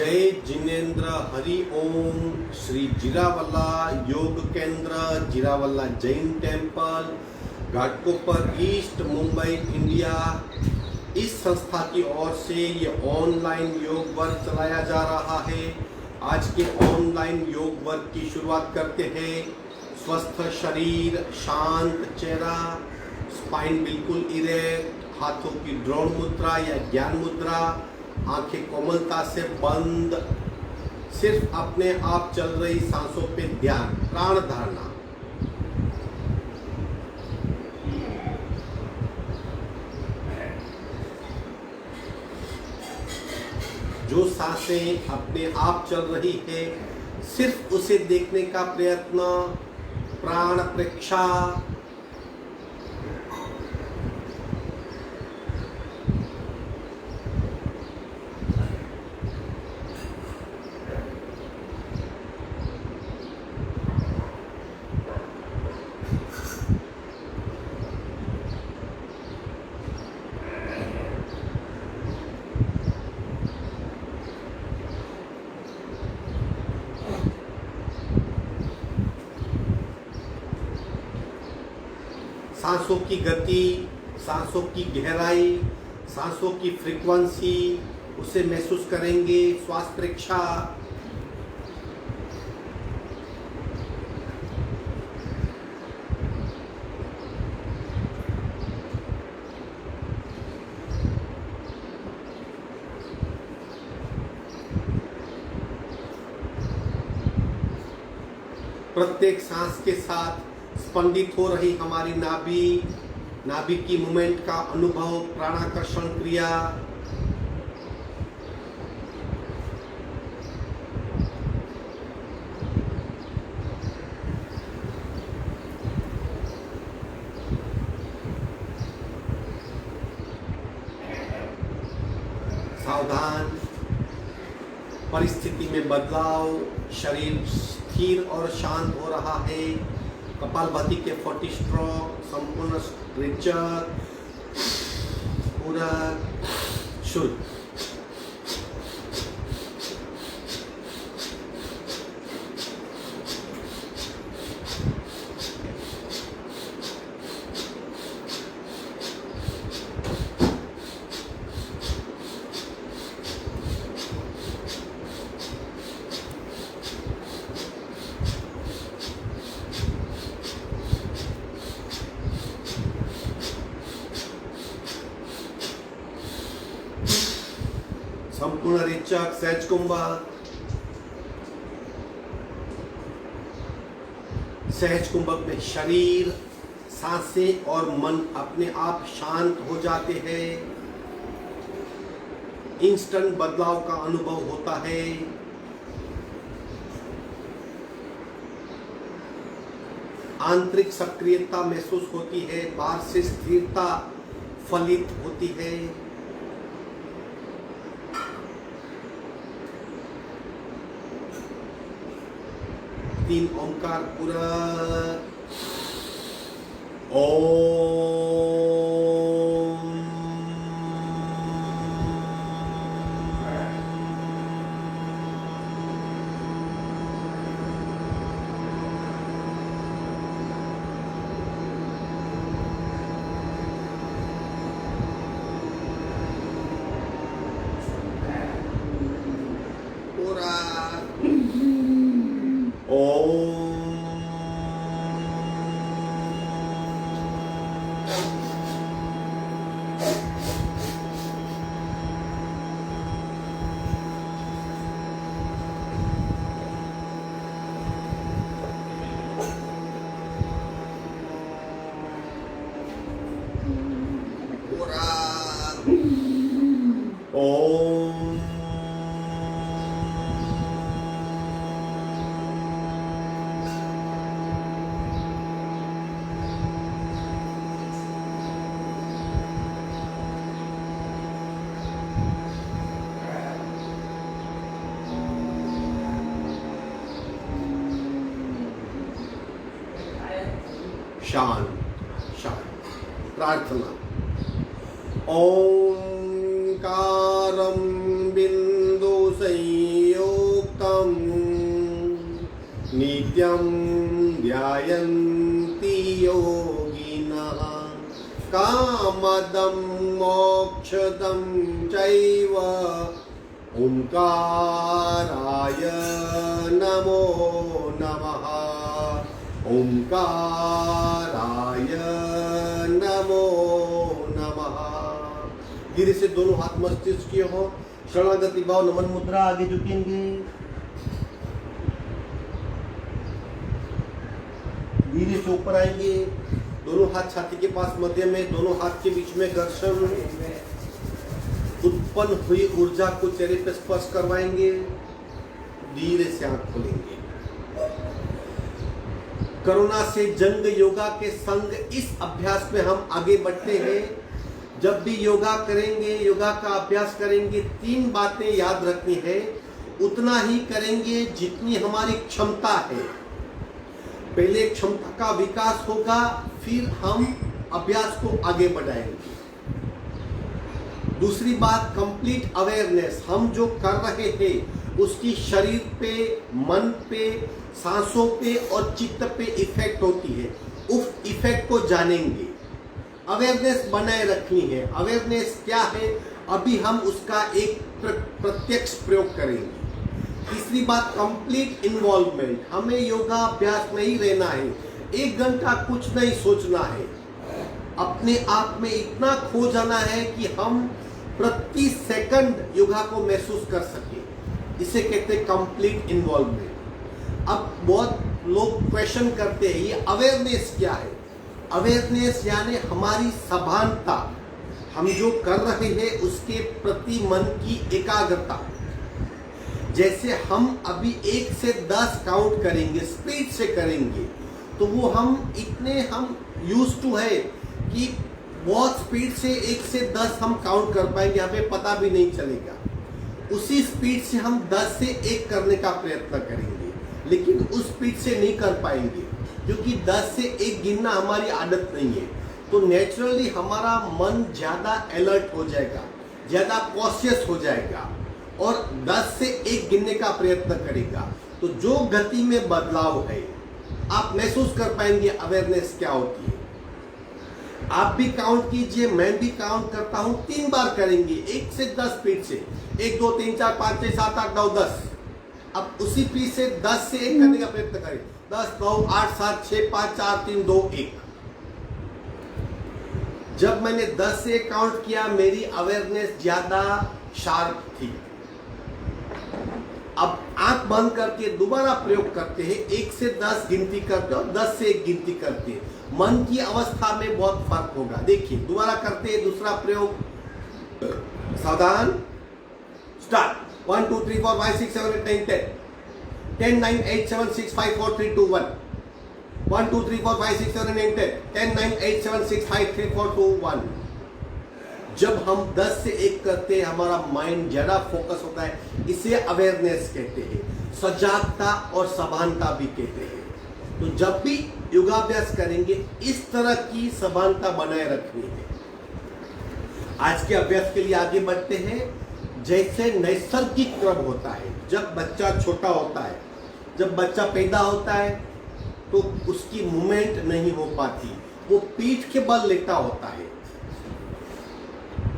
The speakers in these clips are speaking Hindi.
जय जिनेन्द्र हरि ओम। Shri Jirawalla Yog Kendra, Jirawalla Jain temple, Ghatkopar east, Mumbai, India, इस संस्था की ओर से ये ऑनलाइन योग वर्ग चलाया जा रहा है। आज के ऑनलाइन योग वर्ग की शुरुआत करते हैं। स्वस्थ शरीर, शांत चेहरा, स्पाइन बिल्कुल इरेक्ट, हाथों की द्रोण मुद्रा या ज्ञान मुद्रा, आंखें कोमलता से बंद, सिर्फ अपने आप चल रही सांसों पे ध्यान, प्राण धारणा। जो सांसें अपने आप चल रही है, सिर्फ उसे देखने का प्रयत्न, प्राण प्रेक्षा। सांसों की गति, सांसों की गहराई, सांसों की फ्रीक्वेंसी, उसे महसूस करेंगे। श्वास प्रेक्षा। प्रत्येक सांस के साथ स्पंदित हो रही हमारी नाभि, नाभि की मूवमेंट का अनुभव, प्राणाकर्षण क्रिया। सावधान, परिस्थिति में बदलाव, शरीर स्थिर और शांत हो रहा है। कपालभाति के 40 स्ट्रोक, संपूर्ण स्ट्रेचर, पूरा शुद्ध। संपूर्ण रेचक, सहज कुंभक। सहज कुंभक में शरीर, सांसें और मन अपने आप शांत हो जाते हैं। इंस्टेंट बदलाव का अनुभव होता है। आंतरिक सक्रियता महसूस होती है, बाहर से स्थिरता फलित होती है। तीन ओंकार पूरा ओम। पूरा ओम। शांत शांत प्रार्थना। ओंकारं बिंदु संयुक्तं नित्यं ध्यायन्ति योगिनः कामदं मोक्षदं चैव ओंकाराय नमो नमः ओंकाराय नमो नमः। धीरे से दोनों हाथ मस्तिष्क के हो, शरणागति भाव, नमन मुद्रा, आगे झुकेंगे। धीरे से ऊपर आएंगे, दोनों हाथ छाती के पास मध्य में, दोनों हाथ के बीच में घर्षण, उत्पन्न हुई ऊर्जा को चेहरे पे स्पर्श करवाएंगे। धीरे से आंख खोलेंगे। कोरोना से जंग योगा के संग इस अभ्यास में हम आगे बढ़ते हैं। जब भी योगा करेंगे, योगा का अभ्यास करेंगे, 3 बातें याद रखनी है। उतना ही करेंगे जितनी हमारी क्षमता है। पहले क्षमता का विकास होगा, फिर हम अभ्यास को आगे बढ़ाएंगे। दूसरी बात, कंप्लीट अवेयरनेस। हम जो कर रहे हैं उसकी शरीर पे, मन पे, सांसों पे और चित्त पे इफेक्ट होती है। उस इफेक्ट को जानेंगे, अवेयरनेस बनाए रखनी है। अवेयरनेस क्या है, अभी हम उसका एक प्रत्यक्ष प्रयोग करेंगे। तीसरी बात, कंप्लीट इन्वॉल्वमेंट। हमें योगा अभ्यास में ही रहना है। 1 घंटा कुछ नहीं सोचना है, अपने आप में इतना खो जाना है कि हम प्रति सेकंड योगा को महसूस कर सके। इसे कहते हैं कंप्लीट इन्वॉल्वमेंट। अब बहुत लोग क्वेश्चन करते हैं, ये अवेयरनेस क्या है? अवेयरनेस यानी हमारी सभानता, हम जो कर रहे हैं उसके प्रति मन की एकाग्रता। जैसे हम अभी 1 से 10 काउंट करेंगे, स्पीड से करेंगे, तो वो हम यूज टू है कि बहुत स्पीड से 1 से 10 हम काउंट कर पाएंगे, हमें पता भी नहीं चलेगा। उसी स्पीड से हम 10 से 1 करने का प्रयत्न करेंगे, लेकिन उस स्पीड से नहीं कर पाएंगे क्योंकि 10 से 1 गिनना हमारी आदत नहीं है। तो नेचुरली हमारा मन ज़्यादा अलर्ट हो जाएगा, ज़्यादा कॉशियस हो जाएगा और 10 से 1 गिनने का प्रयत्न करेगा। तो जो गति में बदलाव है आप महसूस कर पाएंगे। अवेयरनेस क्या होती है, आप भी काउंट कीजिए, मैं भी काउंट करता हूं, 3 बार करेंगे 1 से 10 स्पीड से, 1 2 3 4 5 6 7 8 9 10। अब उसी स्पीड से 10 से 1 करने का प्रयत्न करें। 10 9 8 7 6 5 4 3 2 1। जब मैंने 10 से 1 काउंट किया, मेरी अवेयरनेस ज्यादा शार्प थी। अब आंख बंद करके दोबारा प्रयोग करते हैं, 1 से 10 गिनती करते और 10 से 1 गिनती करते हैं। मन की अवस्था में बहुत फर्क होगा। देखिए, दोबारा करते हैं दूसरा प्रयोग। सावधान, स्टार्ट। 1 2 3 4 5 6 7 8 9 10 10 9 8 7 6 5 4 3 2 1 1 2 3 4 5 6 7 8 9 10 10 9 8 7 6 5 3 4 2 1। जब हम 10 से 1 करते हैं, हमारा माइंड ज्यादा फोकस होता है। इसे अवेयरनेस कहते हैं, सजागता और सभानता भी कहते हैं। तो जब भी योगाभ्यास करेंगे, इस तरह की सभानता बनाए रखनी है। आज के अभ्यास के लिए आगे बढ़ते हैं। जैसे नैसर्गिक क्रम होता है, जब बच्चा छोटा होता है, जब बच्चा पैदा होता है तो उसकी मूवमेंट नहीं हो पाती, वो पीठ के बल लेटा होता है,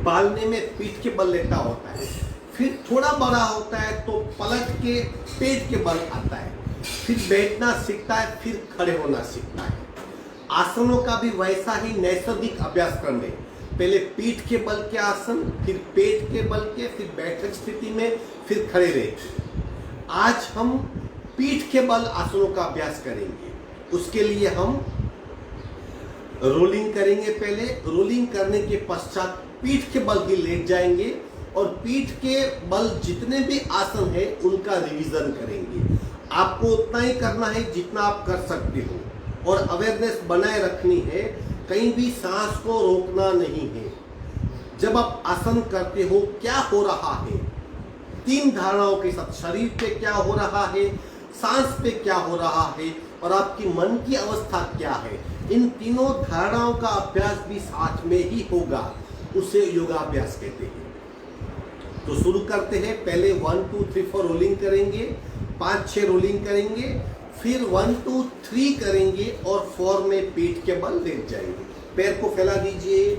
पालने में पीठ के बल लेटा होता है। फिर थोड़ा बड़ा होता है तो पलट के पेट के बल आता है, फिर बैठना सीखता है, फिर खड़े होना सीखता है। आसनों का भी वैसा ही नैसर्गिक अभ्यास क्रम है। पहले पीठ के बल के आसन, फिर पेट के बल के, फिर बैठक स्थिति में, फिर खड़े रहे। आज हम पीठ के बल आसनों का अभ्यास करेंगे। उसके लिए हम रोलिंग करेंगे। पहले रोलिंग करने के पश्चात पीठ के बल ही लेट जाएंगे और पीठ के बल जितने भी आसन है उनका रिवीजन करेंगे। आपको उतना ही करना है जितना आप कर सकते हो और अवेयरनेस बनाए रखनी है। कहीं भी सांस को रोकना नहीं है। जब आप आसन करते हो, क्या हो रहा है, 3 धारणाओं के साथ, शरीर पे क्या हो रहा है, सांस पे क्या हो रहा है और आपकी मन की अवस्था क्या है, इन तीनों धारणाओं का अभ्यास भी साथ में ही होगा। उसे योगाभ्यास कहते हैं। तो शुरू करते हैं। पहले 1 2 3 4 रोलिंग करेंगे, 5 6 रोलिंग करेंगे, फिर 1 2 3 करेंगे और 4 में पीठ के बल लेट जाएंगे। पैर को फैला दीजिए,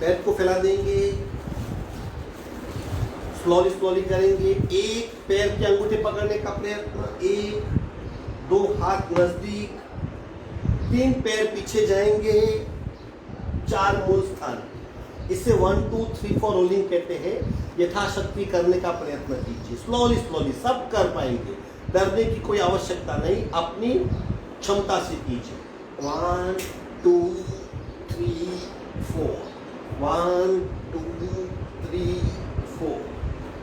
पैर को फैला देंगे, स्लोली स्लोली करेंगे। एक पैर के अंगूठे पकड़ने का प्रयत्न, 1 2 हाथ नजदीक, 3 पैर पीछे जाएंगे, 4 मूल स्थान। इसे 1 2 3 4 रोलिंग कहते हैं। यथाशक्ति करने का प्रयत्न कीजिए, स्लोली स्लोली, सब कर पाएंगे, डरने की कोई आवश्यकता नहीं, अपनी क्षमता से कीजिए। 1 2 3 4, 1 2 3 4,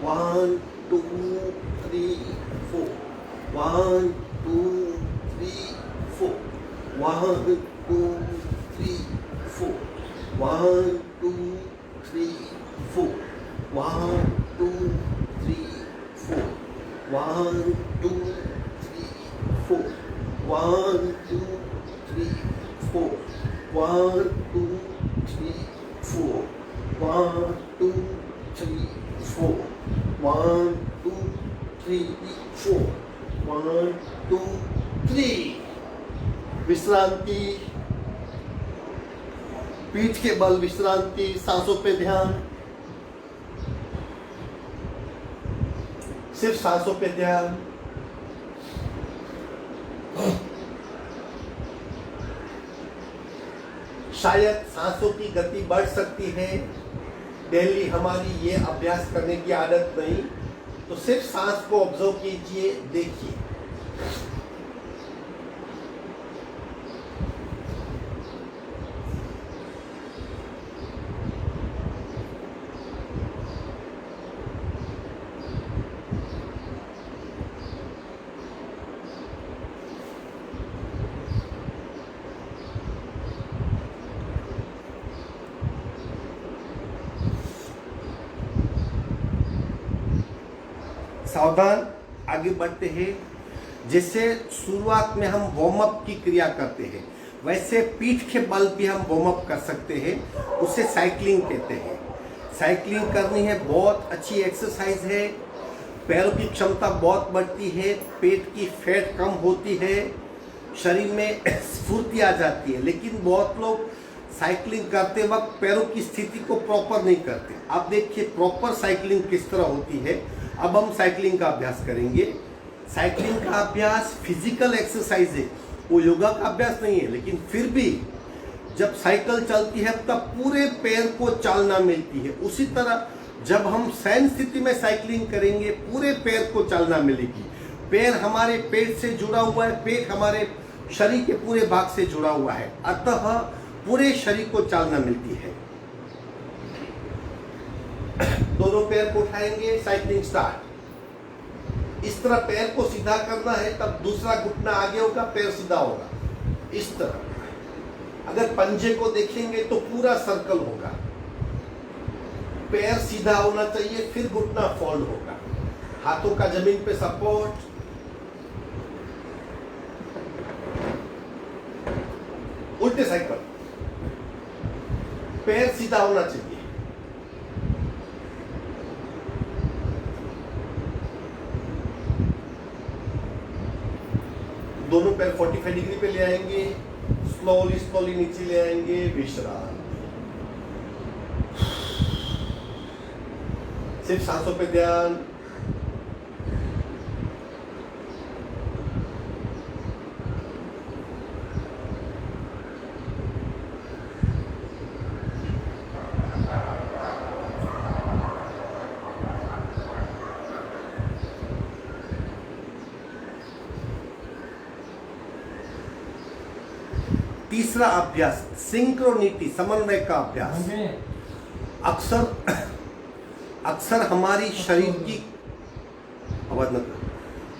1 2 3 4, 1 2 3 4, 1 2 3 4, 1 2 3 4, 1 2 3 4, 1 2 3 4, 1 2 3 4, 1 2 3 4, 1 2 3 4, 1 2 3 4, 1 2 3। विश्रांति, पीठ के बल विश्रांति, सांसों पे ध्यान, सिर्फ सांसों पे ध्यान। शायद सांसों की गति बढ़ सकती है, डेली हमारी ये अभ्यास करने की आदत नहीं, तो सिर्फ सांस को ऑब्जर्व कीजिए, देखिए। सावधान, आगे बढ़ते हैं। जैसे शुरुआत में हम वार्म अप की क्रिया करते हैं, वैसे पीठ के बल भी हम वार्म अप कर सकते हैं, उसे साइकिलिंग कहते हैं। साइकिलिंग करनी है, बहुत अच्छी एक्सरसाइज है, पैरों की क्षमता बहुत बढ़ती है, पेट की फैट कम होती है, शरीर में स्फूर्ति आ जाती है। लेकिन बहुत लोग साइकिलिंग करते वक्त पैरों की स्थिति को प्रॉपर नहीं करते। आप देखिए प्रॉपर साइकिलिंग किस तरह होती है। अब हम साइकिलिंग का अभ्यास करेंगे। साइकिलिंग का अभ्यास फिजिकल एक्सरसाइज है, वो योगा का अभ्यास नहीं है, लेकिन फिर भी जब साइकिल चलती है तब पूरे पैर को चालना मिलती है। उसी तरह जब हम शयन स्थिति में साइकिलिंग करेंगे, पूरे पैर को चालना मिलेगी। पैर हमारे पेट से जुड़ा हुआ है, पेट हमारे शरीर के पूरे भाग से जुड़ा हुआ है, अतः पूरे शरीर को चालना मिलती है। दोनों पैर को उठाएंगे, साइकिलिंग स्टार्ट। इस तरह पैर को सीधा करना है, तब दूसरा घुटना आगे होगा, पैर सीधा होगा, इस तरह। अगर पंजे को देखेंगे तो पूरा सर्कल होगा, पैर सीधा होना चाहिए, फिर घुटना फोल्ड होगा, हाथों का जमीन पे सपोर्ट। उल्टे साइकिल, पैर सीधा होना चाहिए, दोनों पैर 45 डिग्री पे ले आएंगे, स्लोली स्लोली नीचे ले आएंगे, विश्राम। सिर्फ सांसों पे ध्यान। तीसरा अभ्यास सिंक्रोनिटी, समन्वय का अभ्यास। अक्सर हमारी शरीर की आवाज न करो,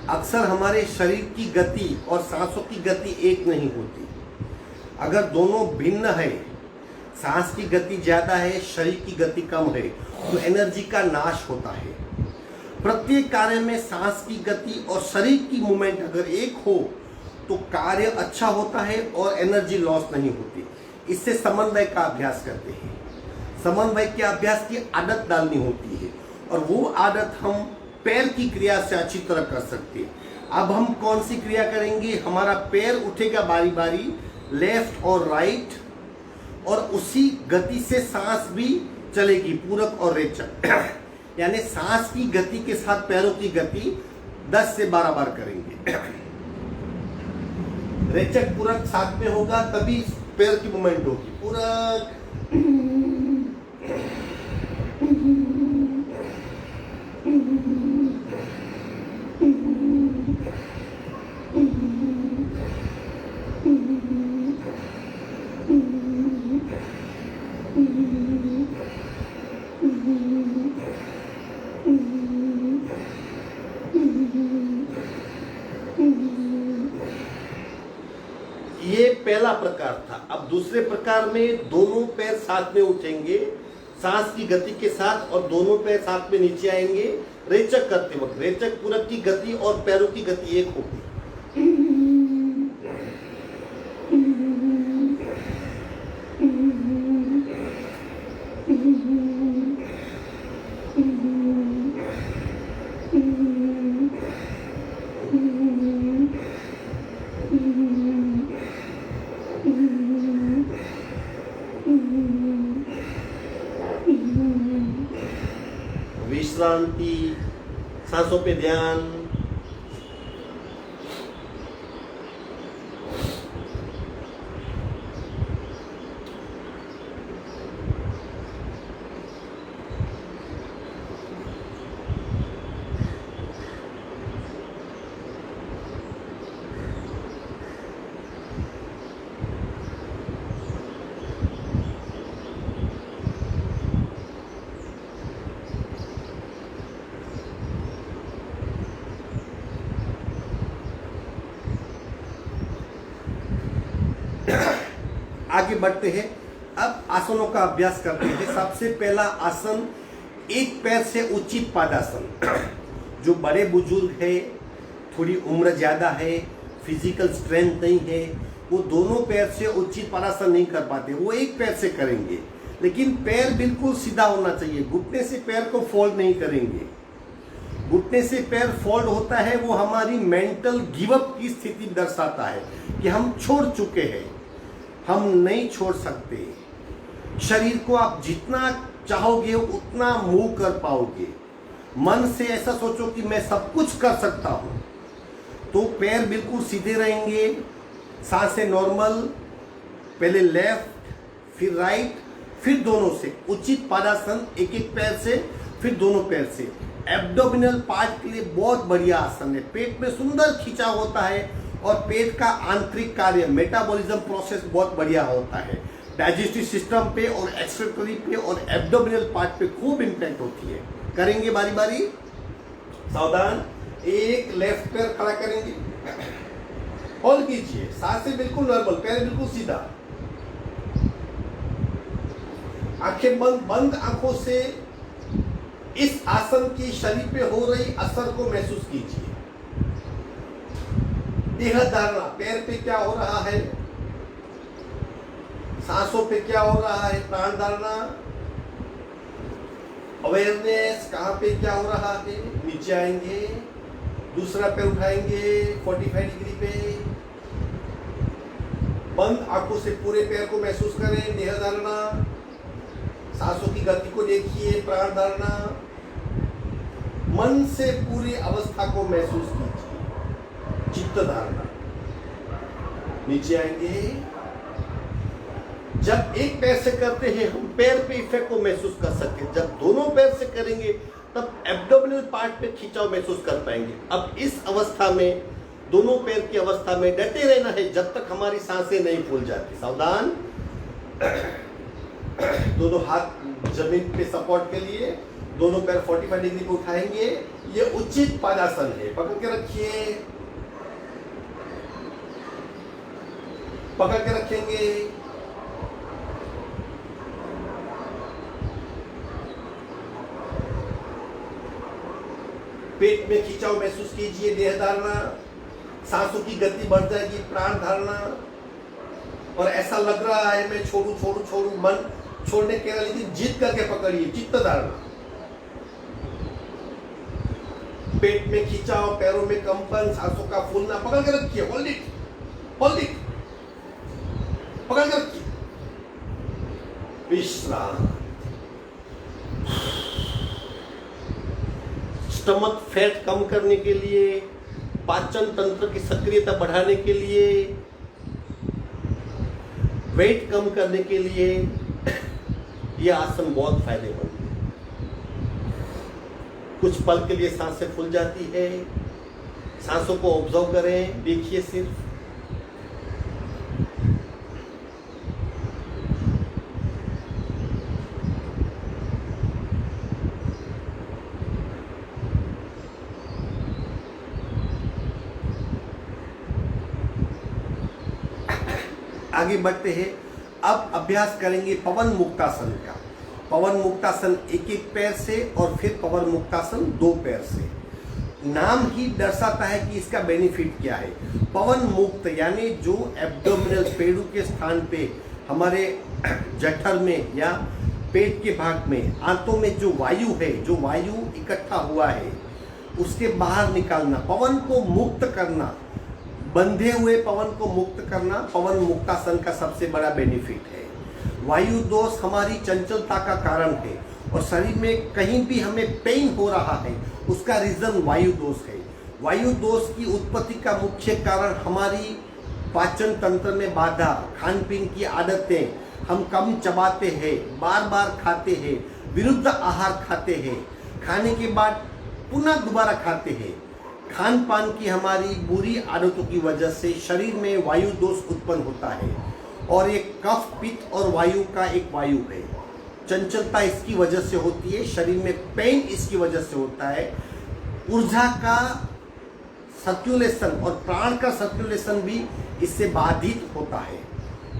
अक्सर हमारे शरीर की गति और सांसों की गति एक नहीं होती। अगर दोनों भिन्न है, सांस की गति ज्यादा है, शरीर की गति कम है, तो एनर्जी का नाश होता है। प्रत्येक कार्य में सांस की गति और शरीर की मूवमेंट अगर एक हो तो कार्य अच्छा होता है और एनर्जी लॉस नहीं होती। इससे समन्वय का अभ्यास करते हैं। समन्वय के अभ्यास की आदत डालनी होती है, और वो आदत हम पैर की क्रिया से अच्छी तरह कर सकते हैं। अब हम कौन सी क्रिया करेंगे? हमारा पैर उठेगा बारी बारी, लेफ्ट और राइट, और उसी गति से सांस भी चलेगी, पूरक और रेचक। यानी सांस की गति के साथ पैरों की गति 10 से 12 बार करेंगे। रेचक पूरक साथ में होगा, तभी पैर की मूवमेंट होगी। पूरक, ये पहला प्रकार था। अब दूसरे प्रकार में दोनों पैर साथ में उठेंगे सांस की गति के साथ, और दोनों पैर साथ में नीचे आएंगे रेचक करते वक्त। रेचक पूरक की गति और पैरों की गति एक होगी। विश्रांति, सांसों पे ध्यान। आगे बढ़ते हैं। अब आसनों का अभ्यास करते हैं। सबसे पहला आसन एक पैर से उचित पादासन। जो बड़े बुजुर्ग है, थोड़ी उम्र ज्यादा है, फिजिकल स्ट्रेंथ नहीं है, वो दोनों पैर से उचित पादासन नहीं कर पाते, वो एक पैर से करेंगे। लेकिन पैर बिल्कुल सीधा होना चाहिए। घुटने से पैर को फोल्ड नहीं करेंगे। घुटने से पैर फोल्ड होता है, वो हमारी मेंटल गिवअप की स्थिति दर्शाता है कि हम छोड़ चुके हैं, हम नहीं छोड़ सकते। शरीर को आप जितना चाहोगे उतना मूव कर पाओगे। मन से ऐसा सोचो कि मैं सब कुछ कर सकता हूं, तो पैर बिल्कुल सीधे रहेंगे। सांसें नॉर्मल, पहले लेफ्ट फिर राइट फिर दोनों से। उचित पादासन एक एक पैर से फिर दोनों पैर से। एब्डोमिनल पार्ट के लिए बहुत बढ़िया आसन है। पेट में सुंदर खिंचाव होता है और पेट का आंतरिक कार्य मेटाबॉलिज्म प्रोसेस बहुत बढ़िया होता है। डाइजेस्टिव सिस्टम पे और एक्सक्रीटरी पे और एब्डोमिनल पार्ट पे खूब इम्पैक्ट होती है। करेंगे बारी बारी, सावधान। एक लेफ्ट पैर खड़ा करेंगे, होल्ड कीजिए, सांसें बिल्कुल नॉर्मल, पैर बिल्कुल सीधा, आंखें बंद। बंद आंखों से इस आसन की शरीर पे हो रही असर को महसूस कीजिए। देह धारणा, पैर पे क्या हो रहा है, सांसों पे क्या हो रहा है, प्राण धारणा, अवेयरनेस, कहां पे क्या हो रहा है। नीचे आएंगे, दूसरा पैर उठाएंगे 45 डिग्री पे। बंद आंखों से पूरे पैर को महसूस करें। देह धारणा, सांसों की गति को देखिए, प्राण धारणा। मन से पूरी अवस्था को महसूस कीजिए। चित्त धारणा। नीचे आएंगे। जब एक पैर से करते हैं हम पैर पे इफेक्ट को महसूस कर सकते हैं। जब दोनों पैर से करेंगे तब एब्डोमिनल पार्ट पे खिंचाव महसूस कर पाएंगे। अब इस अवस्था में, दोनों पैर की अवस्था में डटे रहना है जब तक हमारी सांसें नहीं फूल जाती। सावधान। दोनों हाथ जमीन पे सपोर्ट के लिए, दोनों पैर 45 डिग्री पे उठाएंगे। ये उचित पादासन है। पकड़ के रखिए, पकड़ के रखेंगे। पेट में खिंचाव महसूस कीजिए। देह धारणा, सांसों की गति बढ़ जाएगी। प्राण धारणा, और ऐसा लग रहा है मैं छोड़ू छोड़ू छोड़ू, मन छोड़ने के लिए जिद करके पकड़िए। चित्त धारणा। पेट में खिंचाव, पैरों में कंपन, सांसों का फूलना, पकड़ के रखिए, होल्ड इट, पकड़ के रखिए, विश्राम। स्टमक फैट कम करने के लिए, पाचन तंत्र की सक्रियता बढ़ाने के लिए, वेट कम करने के लिए यह आसन बहुत फायदेमंद है। कुछ पल के लिए सांसें फूल जाती है, सांसों को ऑब्जर्व करें, देखिए सिर्फ। आगे बढ़ते हैं। अब अभ्यास करेंगे पवन मुक्तासन का। पवन मुक्तासन एक एक पैर से और फिर पवन मुक्तासन दो पैर से। नाम ही दर्शाता है कि इसका बेनिफिट क्या है। पवन मुक्त यानी जो एब्डोमिनल पेड़ू के स्थान पे हमारे जठर में या पेट के भाग में आंतों में जो वायु है, जो वायु इकट्ठा हुआ है, उसके बाहर निकालना, पवन को मुक्त करना, बंधे हुए पवन को मुक्त करना पवन मुक्तासन का सबसे बड़ा बेनिफिट है। वायु दोष हमारी चंचलता का कारण है और शरीर में कहीं भी हमें पेन हो रहा है, उसका रीजन वायु दोष है। वायु दोष की उत्पत्ति का मुख्य कारण हमारी पाचन तंत्र में बाधा, खान पीन की आदतें, हम कम चबाते हैं, बार बार खाते हैं, विरुद्ध आहार खाते हैं, खाने के बाद पुनः दोबारा खाते हैं। खान पान की हमारी बुरी आदतों की वजह से शरीर में वायु दोष उत्पन्न होता है और एक कफ, पित्त और वायु का एक वायु है। चंचलता इसकी वजह से होती है, शरीर में पेन इसकी वजह से होता है। ऊर्जा का सर्कुलेशन और प्राण का सर्कुलेशन भी इससे बाधित होता है।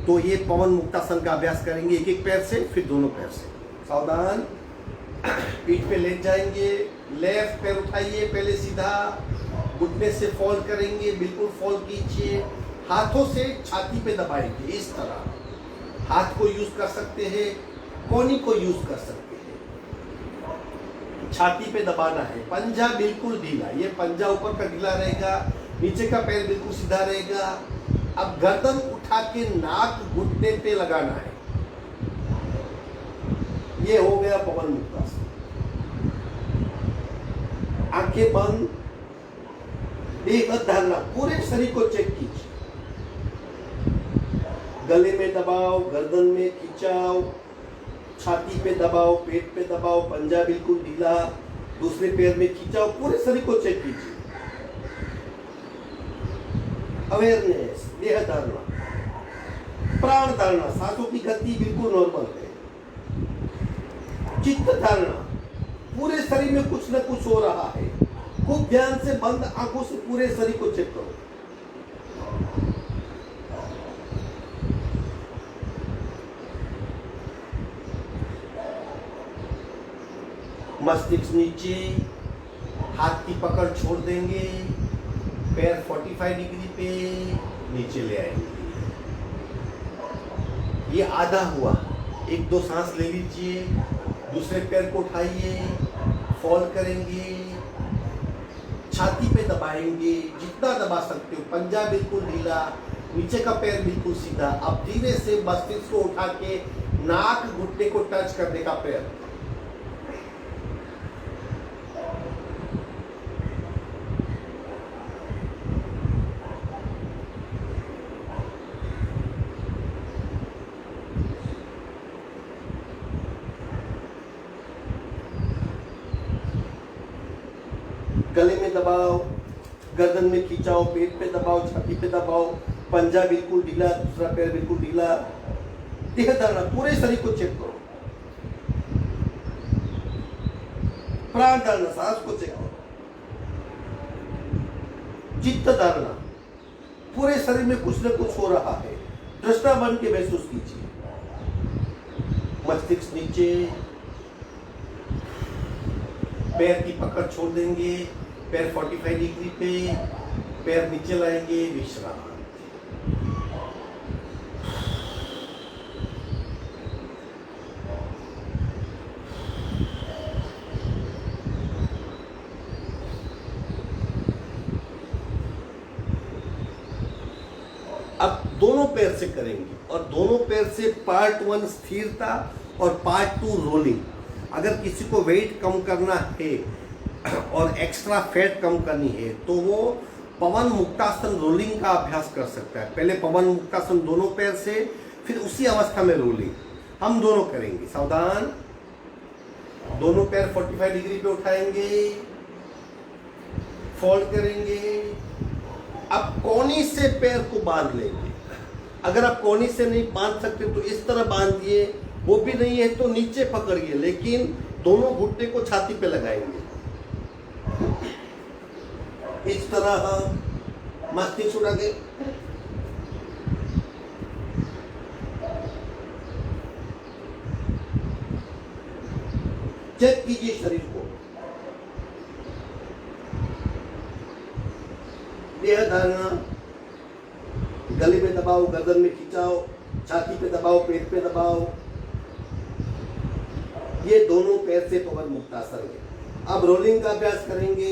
तो ये पवन मुक्तासन का अभ्यास करेंगे एक एक पैर से, फिर दोनों पैर से। सावधान, पीठ पे लेट जाएंगे, लेफ्ट पैर उठाइए पहले सीधा, घुटने से फॉल करेंगे, बिल्कुल फॉल कीजिए, हाथों से छाती पे दबाएंगे इस तरह। हाथ को यूज कर सकते हैं, कोहनी को यूज कर सकते हैं। छाती पे दबाना है, पंजा बिल्कुल ढीला, ये पंजा ऊपर का ढीला रहेगा, नीचे का पैर बिल्कुल सीधा रहेगा। अब गर्दन उठा के नाक घुटने पे लगाना है। ये हो गया पवन मुक्तासन। आंखें बंद, देह धारणा, पूरे शरीर को चेक कीजिए। गले में दबाओ, गर्दन में खिंचाव, छाती पे दबाओ, पेट पे दबाओ, पंजा बिल्कुल ढीला, दूसरे पैर में खिंचाव, पूरे शरीर को चेक कीजिए। अवेयरनेस, देह धारणा, प्राण धारणा, सांसों की गति बिल्कुल नॉर्मल है। चित्त धारणा, पूरे शरीर में कुछ न कुछ हो रहा है। खूब ध्यान से बंद आंखों से पूरे शरीर को चेक करो। मस्तिष्क नीचे, हाथ की पकड़ छोड़ देंगे, पैर 45 डिग्री पे नीचे ले आएंगे। ये आधा हुआ, एक दो सांस ले लीजिए, दूसरे पैर को उठाइए, फॉल करेंगे, छाती पे दबाएंगे, जितना दबा सकते हो, पंजा बिल्कुल ढीला, नीचे का पैर बिल्कुल सीधा। अब धीरे से मस्तिष्क को उठा के नाक घुटने को टच करने का प्रयत्न। गले में दबाओ, गर्दन में खिंचाओ, पेट पे दबाओ, छाती पे दबाओ, पंजा बिल्कुल ढीला, दूसरा पैर बिल्कुल ढीला। देह धारणा, पूरे शरीर को चेक करो। प्राण धारणा, सांस को चेक करो। चित्त धारणा, पूरे शरीर में कुछ न कुछ हो रहा है, दृष्टा बन के महसूस कीजिए। मस्तिष्क नीचे, पैर की पकड़ छोड़ देंगे, पैर 45 डिग्री पे, पैर नीचे लाएंगे, विश्राम। अब दोनों पैर से करेंगे और दोनों पैर से पार्ट 1 स्थिरता और पार्ट 2 रोलिंग। अगर किसी को वेट कम करना है और एक्स्ट्रा फैट कम करनी है तो वो पवन मुक्तासन रोलिंग का अभ्यास कर सकता है। पहले पवन मुक्तासन दोनों पैर से, फिर उसी अवस्था में रोलिंग। हम दोनों करेंगे। सावधान, दोनों पैर 45 डिग्री पे उठाएंगे, फोल्ड करेंगे। अब कोनी से पैर को बांध लेंगे। अगर आप कोनी से नहीं बांध सकते तो इस तरह बांधिए, वो भी नहीं है तो नीचे पकड़िए, लेकिन दोनों घुटने को छाती पे लगाएंगे इस तरह। मस्ती छुड़ा के चेक कीजिए शरीर को। देह धारणा, गले में दबाओ, गर्दन में खिंचाओ, छाती पे दबाओ, पेट पे दबाओ। ये दोनों पैर से पवन मुक्तासन है। अब रोलिंग का अभ्यास करेंगे।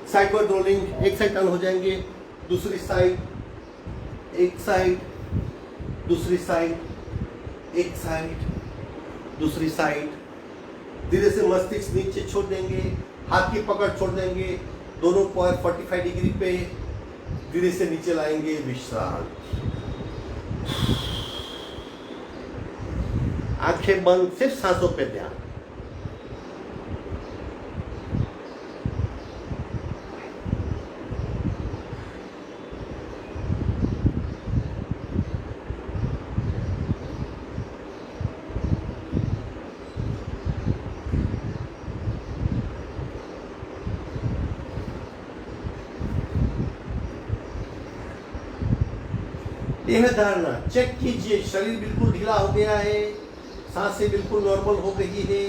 साइडवर्ड रोलिंग, एक साइड टर्न हो जाएंगे, दूसरी साइड, एक साइड, दूसरी साइड, एक साइड, दूसरी साइड। धीरे से मस्तिष्क नीचे छोड़ देंगे, हाथ की पकड़ छोड़ देंगे, दोनों पैर 45 डिग्री पे धीरे से नीचे लाएंगे। विश्राम, आंखें बंद, सिर्फ सांसों पे ध्यान। देह धारणा चेक कीजिए। शरीर बिल्कुल ढीला हो गया है, सांसें बिल्कुल नॉर्मल हो गई है।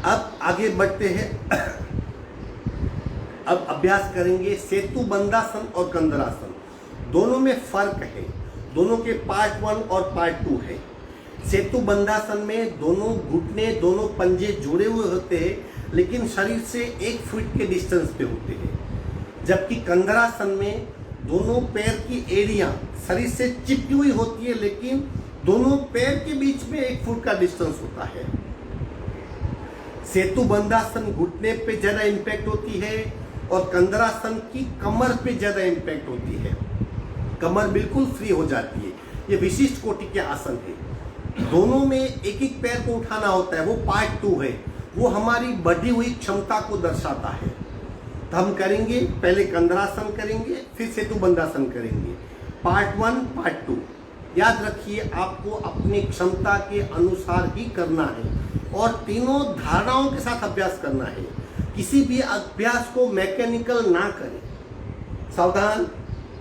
अब आगे बढ़ते हैं। अब अभ्यास करेंगे सेतु बंदासन और कंदरासन। दोनों में फर्क है, दोनों के पार्ट 1 और पार्ट 2 है। सेतु बंदासन में दोनों घुटने, दोनों पंजे जुड़े हुए होते हैं, लेकिन शरीर से 1 फीट के डिस्टेंस पे होते हैं। जबकि कंदरासन में दोनों पैर की एड़ियां शरीर से चिपकी हुई होती है, लेकिन दोनों पैर के बीच में 1 फुट का डिस्टेंस होता है। सेतु बंदासन घुटने पे ज्यादा इम्पैक्ट होती है और कंदरासन की कमर पे ज्यादा इम्पैक्ट होती है। कमर बिल्कुल फ्री हो जाती है। ये विशिष्ट कोटि के आसन है। दोनों में एक एक पैर को उठाना होता है, वो पार्ट 2 है। वो हमारी बढ़ी हुई क्षमता को दर्शाता है। तो हम करेंगे, पहले कंदरासन करेंगे, फिर सेतु बंदासन करेंगे। Part 1, part 2। याद रखिए, आपको अपनी क्षमता के अनुसार ही करना है और तीनों धारणाओं के साथ अभ्यास करना है। किसी भी अभ्यास को मैकेनिकल ना करें। सावधान,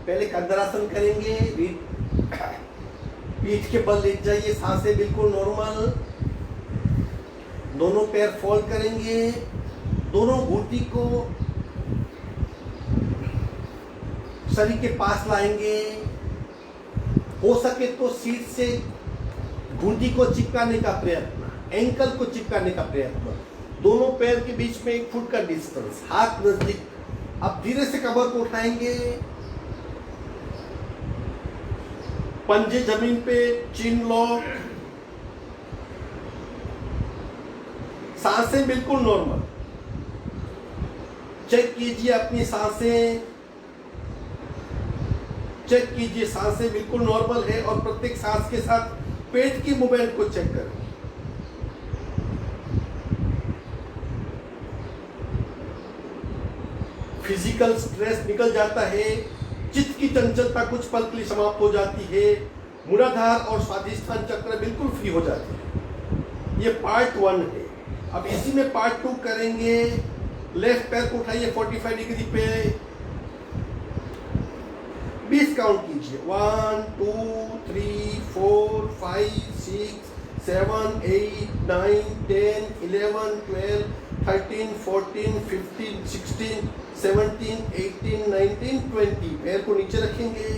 पहले कंदरासन करेंगे, पीठ के बल लेट जाइए, सांसें बिल्कुल नॉर्मल। दोनों पैर फोल्ड करेंगे, दोनों घुटनी को शरीर के पास लाएंगे। हो सके तो सीट से घुटनी को चिपकाने का प्रयत्न, एंकल को चिपकाने का प्रयत्न। दोनों पैर के बीच में 1 फुट का डिस्टेंस, हाथ नजदीक। अब धीरे से कमर को उठाएंगे, पंजे जमीन पे, चिन लॉक। सांसें बिल्कुल नॉर्मल। चेक कीजिए अपनी सांसें, चेक कीजिए सांसें बिल्कुल नॉर्मल है और प्रत्येक सांस के साथ पेट की मूवमेंट को चेक करें। फिजिकल स्ट्रेस निकल जाता है, चित्त की चंचलता कुछ पल के लिए समाप्त हो जाती है, मूलाधार और स्वादिष्ठान चक्र बिल्कुल फ्री हो जाते हैं। ये पार्ट 1 है। अब इसी में पार्ट 2 करेंगे। लेफ्ट पैर को उठाइए 45 डिग्री पे, 20 काउंट कीजिए। 1 2 3 4 5 6 7 8 9 10 11 12 13 14 15 16 17 18 19 20। पैर को नीचे रखेंगे,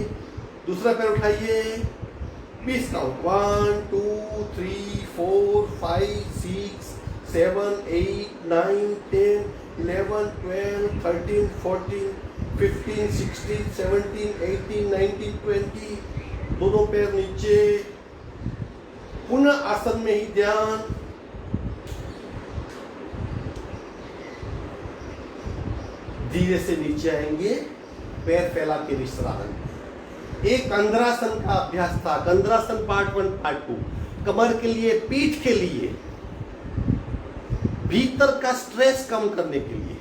दूसरा पैर उठाइए, 20 काउंट। 1 2 3 4 5 6 7 8 9 10 11 12 13 14 15 16 17 18 19 20। दोनों पैर नीचे, पुनः आसन में ही ध्यान। धीरे से नीचे आएंगे, पैर फैला के विश्राम। एक कंद्रासन का अभ्यास था। कंद्रासन पार्ट 1 पार्ट 2 कमर के लिए, पीठ के लिए, भीतर का स्ट्रेस कम करने के लिए।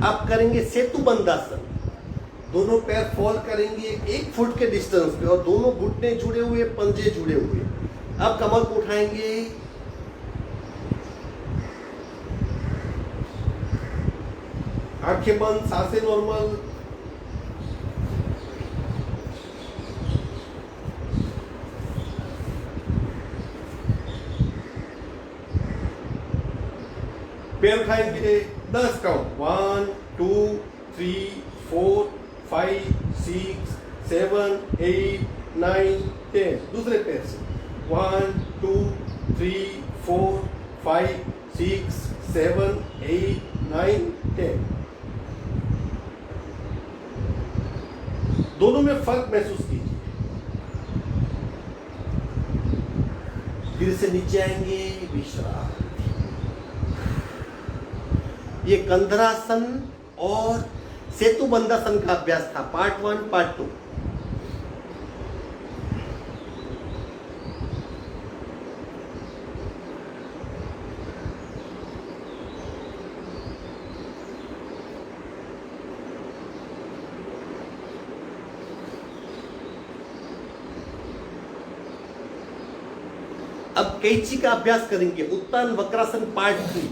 आप करेंगे सेतु बंदासन। दोनों पैर फॉल करेंगे 1 फुट के डिस्टेंस पे और दोनों घुटने जुड़े हुए, पंजे जुड़े हुए। अब कमर को उठाएंगे, आंखें बंद, सांसें नॉर्मल। पैर उठाएंगे, 10 काउंट। 1 2 3 4 5 6 7 8 9 10। दूसरे पैर से 1 2 3 4 5 6 7 8 9 10। दोनों में फर्क महसूस कीजिए। धीरे से नीचे आएंगे, विश्राम। ये कंधरासन और सेतु बंदासन का अभ्यास था, पार्ट 1 पार्ट 2। अब कैची का अभ्यास करेंगे, उत्तान वक्रासन पार्ट 3।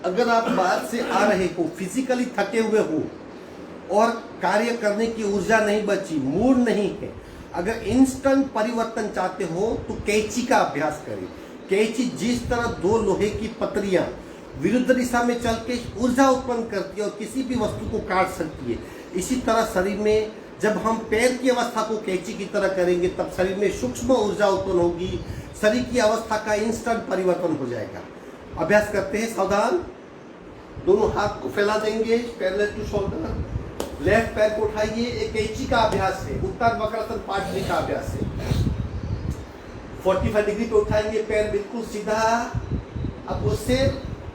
अगर आप बाहर से आ रहे हो, फिजिकली थके हुए हो और कार्य करने की ऊर्जा नहीं बची, मूड नहीं है, अगर इंस्टेंट परिवर्तन चाहते हो तो कैची का अभ्यास करें। कैची जिस तरह 2 लोहे की पतरियां विरुद्ध दिशा में चल के ऊर्जा उत्पन्न करती है और किसी भी वस्तु को काट सकती है, इसी तरह शरीर में जब हम पैर की अवस्था को कैची की तरह करेंगे तब शरीर में सूक्ष्म ऊर्जा उत्पन्न होगी, शरीर की अवस्था का इंस्टेंट परिवर्तन हो जाएगा। अभ्यास करते हैं, सावधान। दोनों हाथ को फैला देंगे, पैरेलल टू शोल्डर। लेफ्ट पैर को उठाइए, एक कैची का अभ्यास है, उत्तान वक्रासन पार्ट 3 का अभ्यास है। 45 डिग्री पे उठाएंगे, पैर बिल्कुल सीधा। अब उससे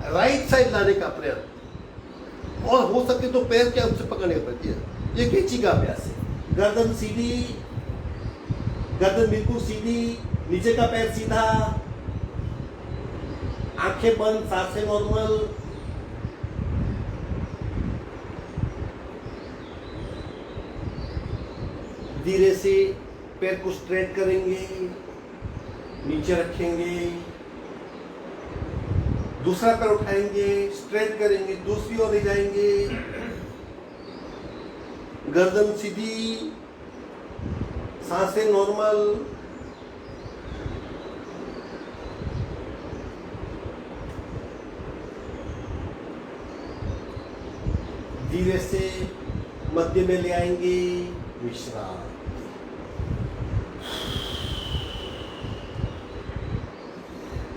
राइट साइड लाने का प्रयत्न, और हो सके तो पैर के अंश पकड़ने का प्रयत्न। ये कैची का अभ्यास है। गर्दन सीधी, गर्दन बिल्कुल सीधी, नीचे का पैर सीधा, आंखें बंद, सांसें नॉर्मल। धीरे से पैर को स्ट्रेट करेंगे, नीचे रखेंगे, दूसरा पैर उठाएंगे, स्ट्रेट करेंगे, दूसरी ओर ले जाएंगे, गर्दन सीधी, सांसें नॉर्मल। धीरे से मध्य में ले आएंगे, विश्राम।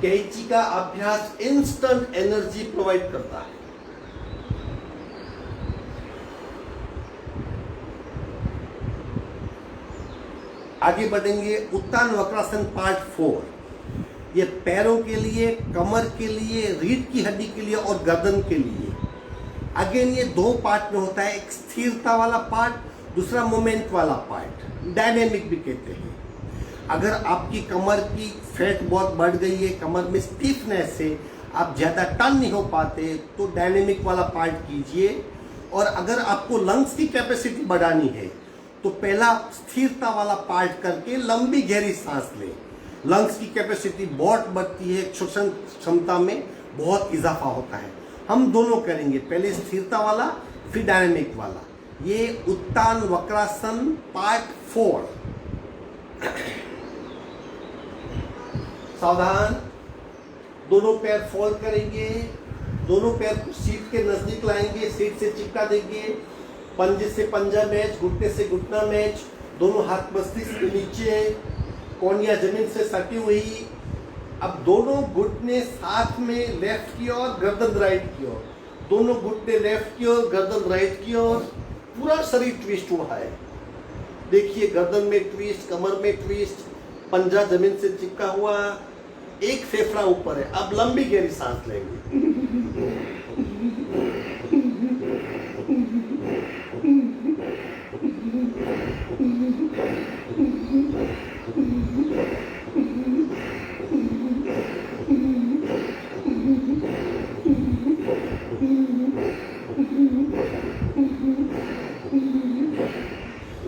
कैची का अभ्यास इंस्टेंट एनर्जी प्रोवाइड करता है। आगे बढ़ेंगे, उत्तान वक्रासन पार्ट 4। ये पैरों के लिए, कमर के लिए, रीढ़ की हड्डी के लिए और गर्दन के लिए। अगेन ये 2 पार्ट में होता है, एक स्थिरता वाला पार्ट, दूसरा मोमेंट वाला पार्ट, डायनेमिक भी कहते हैं। अगर आपकी कमर की फैट बहुत बढ़ गई है, कमर में स्टिफनेस है, आप ज़्यादा टर्न नहीं हो पाते, तो डायनेमिक वाला पार्ट कीजिए। और अगर आपको लंग्स की कैपेसिटी बढ़ानी है तो पहला स्थिरता वाला पार्ट करके लंबी गहरी सांस लें। लंग्स की कैपेसिटी बहुत बढ़ती है, श्वसन क्षमता में बहुत इजाफा होता है। हम दोनों करेंगे, पहले स्थिरता वाला फिर डायनेमिक वाला। ये उत्तान वक्रासन पार्ट 4। सावधान, दोनों पैर फोल्ड करेंगे, दोनों पैर को सीट के नजदीक लाएंगे, सीट से चिपका देंगे, पंजे से पंजा मैच, घुटने से घुटना मैच, दोनों हाथ मस्तिष्क के नीचे, कोहनियां जमीन से सटी हुई। अब दोनों घुटने साथ में लेफ्ट की ओर, गर्दन राइट की ओर, दोनों घुटने लेफ्ट की ओर, गर्दन राइट की ओर, पूरा शरीर ट्विस्ट हुआ है। देखिए गर्दन में ट्विस्ट, कमर में ट्विस्ट, पंजा जमीन से चिपका हुआ, एक फेफड़ा ऊपर है। अब लंबी गहरी सांस लेंगे।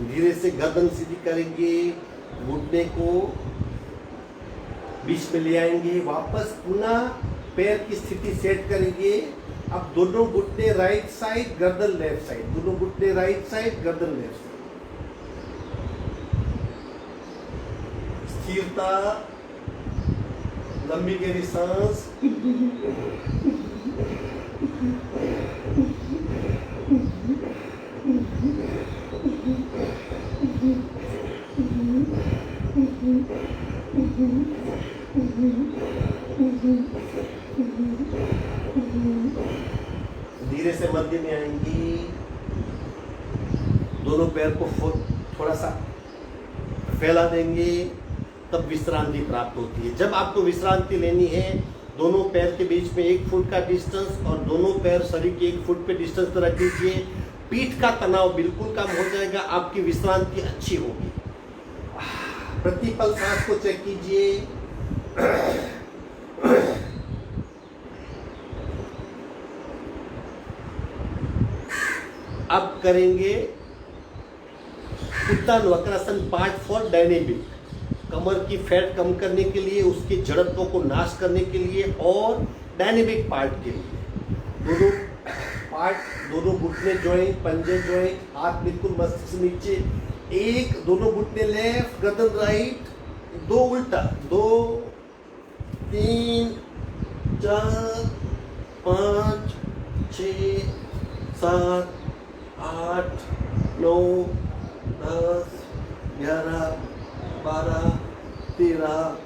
धीरे से गर्दन सीधी करेंगे, घुटने को बीच में ले आएंगे, वापस पुनः पैर की स्थिति सेट करेंगे। अब दोनों घुटने राइट साइड, गर्दन लेफ्ट साइड, दोनों घुटने राइट साइड, गर्दन लेफ्ट साइड। स्थिरता, लंबी गहरी सांस। धीरे से मध्य में आएंगी, दोनों पैर को थोड़ा सा फैला देंगे, तब विश्रांति प्राप्त होती है। जब आपको विश्रांति लेनी है, दोनों पैर के बीच में 1 फुट का डिस्टेंस और दोनों पैर शरीर के 1 फुट पे डिस्टेंस पर रख दीजिए। पीठ का तनाव बिल्कुल कम हो जाएगा, आपकी विश्रांति अच्छी होगी। प्रतिपल सांस को चेक कीजिए। अब करेंगे उत्तान वक्रासन पार्ट 4 डायनेमिक। कमर की फैट कम करने के लिए, उसके जड़त्व को नाश करने के लिए और डायनेमिक पार्ट के लिए। दोनों पार्ट, दोनों घुटने जॉइंट, पंजे जॉइंट, हाथ बिल्कुल मस्तिष्क से नीचे, एक, दोनों घुटने लेफ्ट, गर्दन राइट, 2 उल्टा, 2 3 4 5 6 7 8 9 10 11 12 13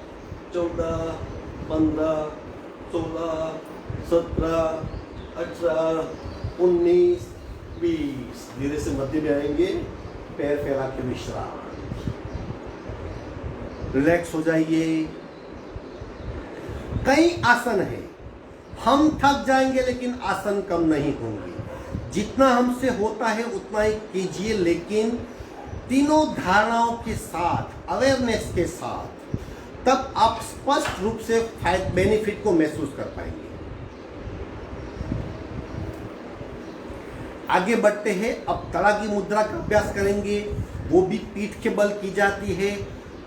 14 15 16 17 18 19 20। धीरे से मध्य में आएंगे, पैर फैला के विश्राम। रिलैक्स हो जाइए। कई आसन है, हम थक जाएंगे लेकिन आसन कम नहीं होंगे। जितना हमसे होता है उतना ही कीजिए, लेकिन तीनों धारणाओं के साथ, अवेयरनेस के साथ, तब आप स्पष्ट रूप से बेनिफिट को महसूस कर पाएंगे। आगे बढ़ते हैं। अब तड़ागी मुद्रा का अभ्यास करेंगे, वो भी पीठ के बल की जाती है।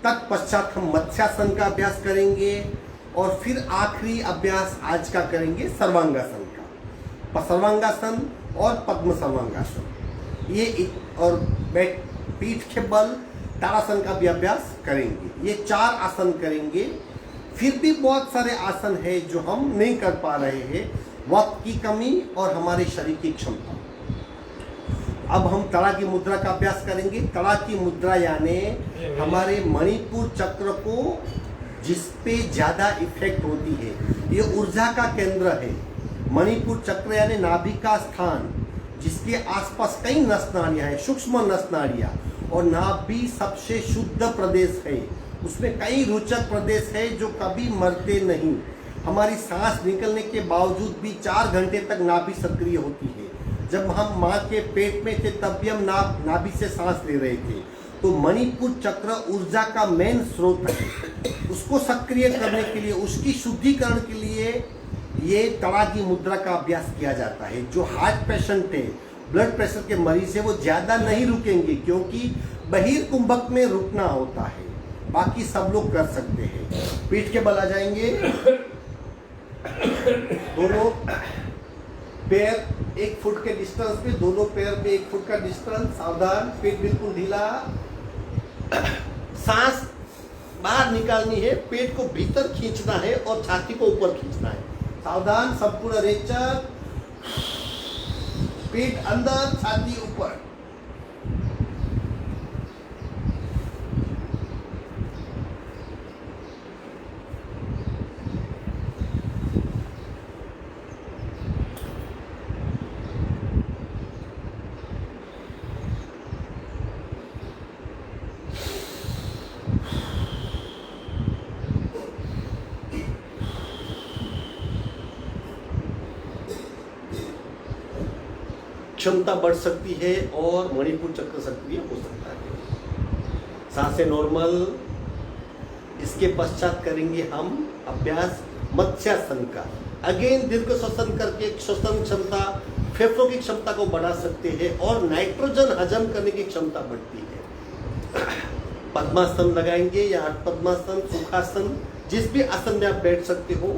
तत्पश्चात हम मत्स्यासन का अभ्यास करेंगे और फिर आखिरी अभ्यास आज का करेंगे सर्वांगासन का। सर्वांगासन और पद्म सर्वांगासन, ये और पीठ के बल ताड़ासन का भी अभ्यास करेंगे। ये 4 आसन करेंगे। फिर भी बहुत सारे आसन है जो हम नहीं कर पा रहे हैं, वक्त की कमी और हमारे शरीर की क्षमता। अब हम तड़ा की मुद्रा का अभ्यास करेंगे। तड़ा की मुद्रा यानी हमारे मणिपुर चक्र को जिस पे ज़्यादा इफेक्ट होती है, ये ऊर्जा का केंद्र है। मणिपुर चक्र यानी नाभि का स्थान, जिसके आसपास कई नस नाड़ियाँ हैं, सूक्ष्म नस नाड़ियाँ, और नाभि सबसे शुद्ध प्रदेश है। उसमें कई रोचक प्रदेश है जो कभी मरते नहीं। हमारी सांस निकलने के बावजूद भी 4 घंटे तक नाभि सक्रिय होती है। जब हम माँ के पेट में थे तब भी हम नाभि से सांस ले रहे थे। तो मणिपुर चक्र ऊर्जा का मेन स्रोत है। उसको सक्रिय करने के लिए, उसकी शुद्धिकरण के लिए ये तड़ागी मुद्रा का अभ्यास किया जाता है। जो हार्ट पेशेंट है, ब्लड प्रेशर के मरीज है, वो ज़्यादा नहीं रुकेंगे क्योंकि बहिर्कुंभक में रुकना होता है। बाकी सब लोग कर सकते हैं। पीठ के बल आ जाएंगे, दोनों पैर 1 फुट के डिस्टेंस पे, दोनों पैर पे 1 फुट का डिस्टेंस। सावधान, पेट बिल्कुल ढीला। सांस बाहर निकालनी है, पेट को भीतर खींचना है और छाती को ऊपर खींचना है। सावधान, संपूर्ण रेचक, पेट अंदर, छाती ऊपर। क्षमता बढ़ सकती है और मणिपुर चक्र सक्रिय हो सकता है। सांसें नॉर्मल। इसके पश्चात करेंगे हम अभ्यास मत्स्यासन का। अगेन दीर्घ श्वसन करके श्वसन क्षमता, फेफड़ों की क्षमता को बढ़ा सकते हैं और नाइट्रोजन हजम करने की क्षमता बढ़ती है। पद्मासन लगाएंगे या पद्मासन, सुखासन, जिस भी आसन में आप बैठ सकते हो।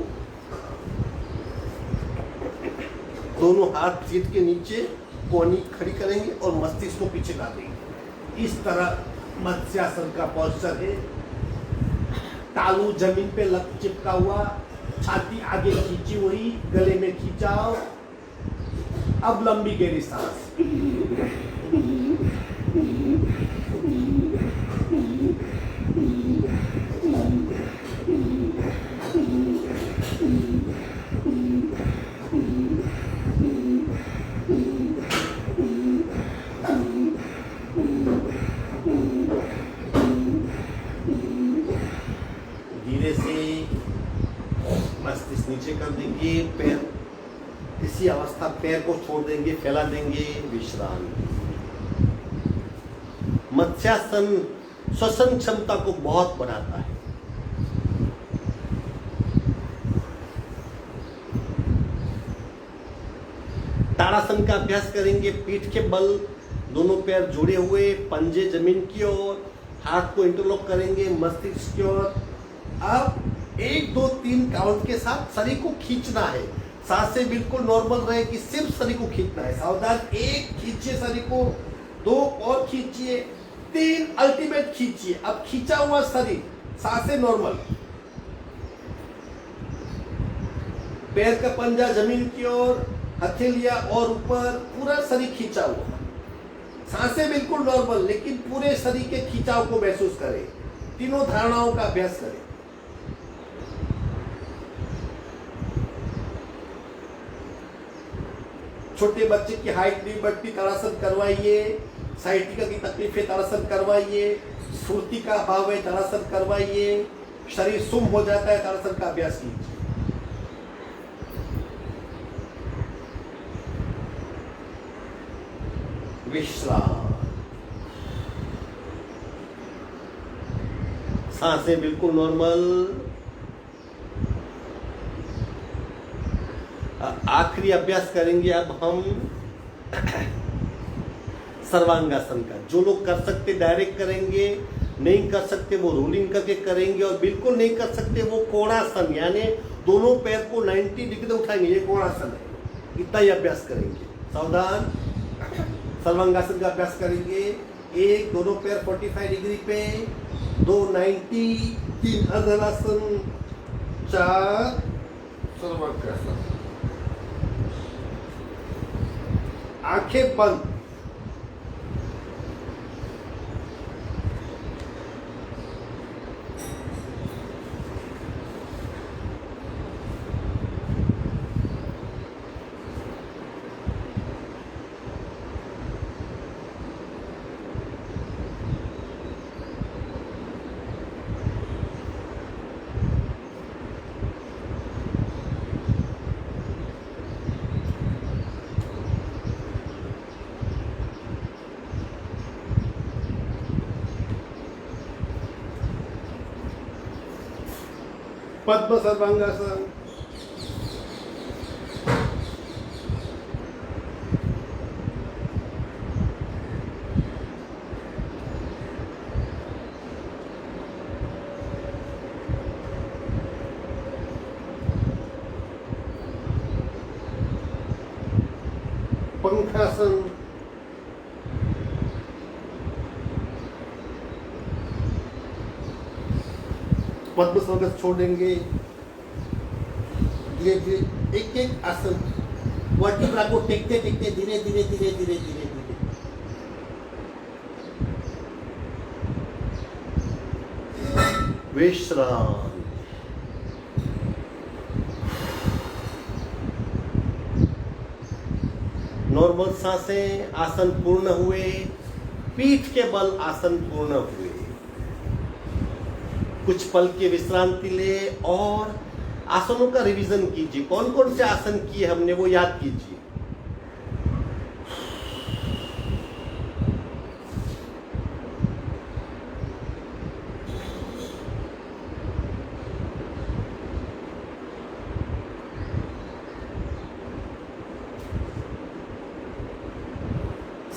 दोनों हाथ सीट के नीचे कोहनी खड़ी करेंगे और मस्तिष्क को पीछे ला देंगे। इस तरह मत्स्यासन का पोस्चर है। तालू जमीन पे लग चिपका हुआ, छाती आगे खींची हुई, गले में खिंचाव। अब लंबी गहरी सांस। धीरे से मस्तिष्क नीचे कर देंगे। पैर इसी अवस्था, पैर को छोड़ देंगे, फैला देंगे। विश्राम। मत्स्यासन श्वसन क्षमता को बहुत बढ़ाता है। ताड़ासन का अभ्यास करेंगे। पीठ के बल, दोनों पैर जुड़े हुए, पंजे जमीन की ओर, हाथ को इंटरलॉक करेंगे मस्तिष्क की ओर। अब 1 2 3 काउंट के साथ शरीर को खींचना है। सांसें बिल्कुल नॉर्मल रहे कि सिर्फ शरीर को खींचना है। सावधान, 1 खींचिए शरीर को, 2 और खींचिए, 3 अल्टीमेट खींचिए। अब खींचा हुआ शरीर, सांसें नॉर्मल, पैर का पंजा जमीन की ओर, हथेलियां और ऊपर, पूरा शरीर खींचा हुआ। सांसें बिल्कुल नॉर्मल, लेकिन पूरे शरीर के खिंचाव को महसूस करें। तीनों धारणाओं का अभ्यास करें। छोटे बच्चे की हाइट नहीं बढ़ती, ताड़ासन करवाइए। साइटिका की तकलीफ है, ताड़ासन करवाइए। स्फूर्ति का अभाव है, ताड़ासन करवाइए। शरीर सुम हो जाता है, ताड़ासन का अभ्यास कीजिए। विश्राम। सांसें बिल्कुल नॉर्मल। आखिरी अभ्यास करेंगे अब हम सर्वांगासन का। जो लोग कर सकते डायरेक्ट करेंगे, नहीं कर सकते वो रोलिंग करके करेंगे, और बिल्कुल नहीं कर सकते वो कोणासन, यानी दोनों पैर को 90 डिग्री उठाएंगे। ये कोणासन है। इतना ही अभ्यास करेंगे। सावधान, सर्वांगासन का अभ्यास करेंगे। 1 दोनों पैर 45 डिग्री पे, 2 90, 3 अर्धनासन, 4 सर्वांगासन। आंखें बंद। पद्म सर्वांगासन। पंखासन, पद्म सर्कस छोड़ेंगे। धीरे धीरे एक एक आसन वर्टिब्रा को टेकते टेकते धीरे धीरे धीरे धीरे धीरे धीरे विश्राम। नॉर्मल सांसें, आसन पूर्ण हुए, पीठ के बल आसन पूर्ण हुए। कुछ पल की विश्रांति ले और आसनों का रिवीजन कीजिए। कौन कौन से आसन किए हमने वो याद कीजिए।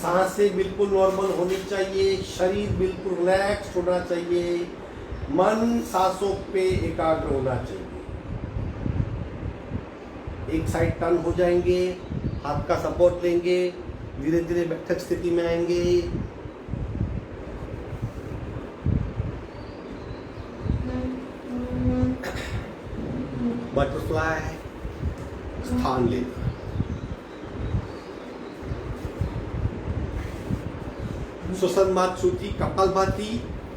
सांसें बिल्कुल नॉर्मल होनी चाहिए, शरीर बिल्कुल रिलैक्स होना चाहिए, मन सांसों पे एकाग्र होना चाहिए। एक साइड टर्न हो जाएंगे, हाथ का सपोर्ट लेंगे, धीरे धीरे बैठक स्थिति में आएंगे। बटरफ्लाई स्थान लेना। श्वसन मातृश्रुति, कपालभाति,